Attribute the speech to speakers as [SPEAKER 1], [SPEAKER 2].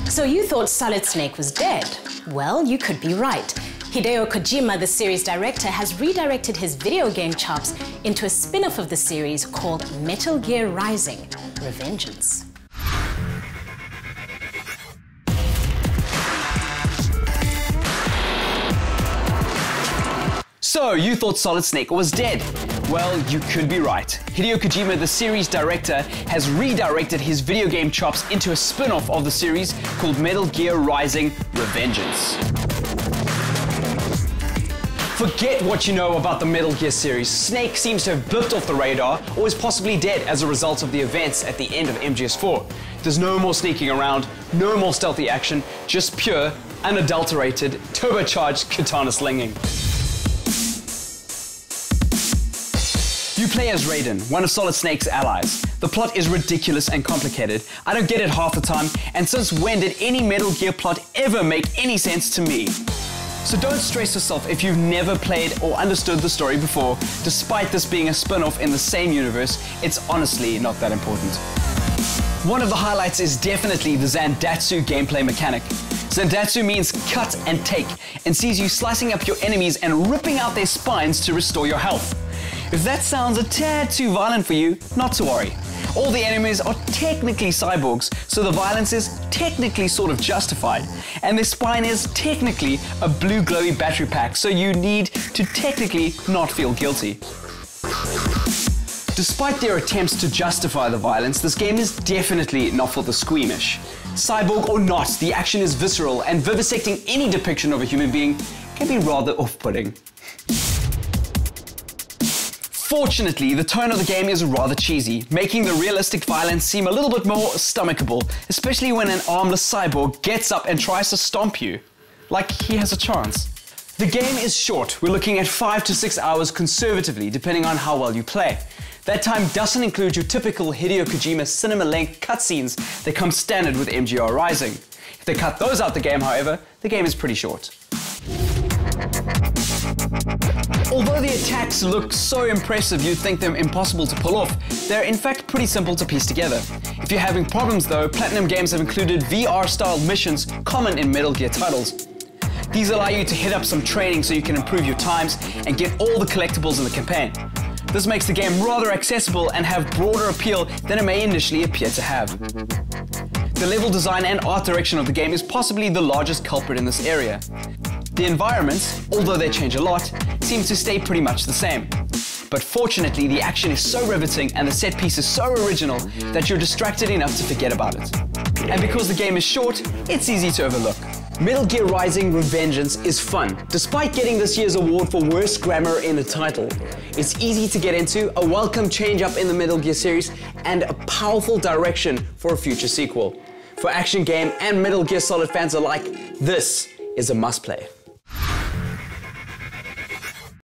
[SPEAKER 1] So you thought Solid Snake was dead? Well, you could be right. Hideo Kojima, the series director, has redirected his video game chops into a spin-off of the series called Metal Gear Rising: Revengeance.
[SPEAKER 2] So, you thought Solid Snake was dead? Well, you could be right. Hideo Kojima, the series director, has redirected his video game chops into a spin-off of the series called Metal Gear Rising: Revengeance. Forget what you know about the Metal Gear series. Snake seems to have blipped off the radar or is possibly dead as a result of the events at the end of MGS4. There's no more sneaking around, no more stealthy action, just pure, unadulterated, turbocharged katana slinging. You play as Raiden, one of Solid Snake's allies. The plot is ridiculous and complicated. I don't get it half the time, and since when did any Metal Gear plot ever make any sense to me? So don't stress yourself if you've never played or understood the story before. Despite this being a spin-off in the same universe, it's honestly not that important. One of the highlights is definitely the Zandatsu gameplay mechanic. Zandatsu means cut and take, and sees you slicing up your enemies and ripping out their spines to restore your health. If that sounds a tad too violent for you, not to worry. All the enemies are technically cyborgs, so the violence is technically sort of justified. And their spine is technically a blue glowy battery pack, so you need to technically not feel guilty. Despite their attempts to justify the violence, this game is definitely not for the squeamish. Cyborg or not, the action is visceral, and vivisecting any depiction of a human being can be rather off-putting. Fortunately, the tone of the game is rather cheesy, making the realistic violence seem a little bit more stomachable, especially when an armless cyborg gets up and tries to stomp you. Like he has a chance. The game is short. We're looking at 5 to 6 hours conservatively, depending on how well you play. That time doesn't include your typical Hideo Kojima cinema-length cutscenes that come standard with MGR Rising. If they cut those out the game, however, the game is pretty short. Although the attacks look so impressive you'd think them impossible to pull off, they're in fact pretty simple to piece together. If you're having problems though, Platinum Games have included VR-style missions common in Metal Gear titles. These allow you to hit up some training so you can improve your times and get all the collectibles in the campaign. This makes the game rather accessible and have broader appeal than it may initially appear to have. The level design and art direction of the game is possibly the largest culprit in this area. The environments, although they change a lot, seem to stay pretty much the same. But fortunately, the action is so riveting and the set piece is so original that you're distracted enough to forget about it. And because the game is short, it's easy to overlook. Metal Gear Rising: Revengeance is fun, despite getting this year's award for worst grammar in a title. It's easy to get into, a welcome change up in the Metal Gear series, and a powerful direction for a future sequel. For action game and Metal Gear Solid fans alike, this is a must play.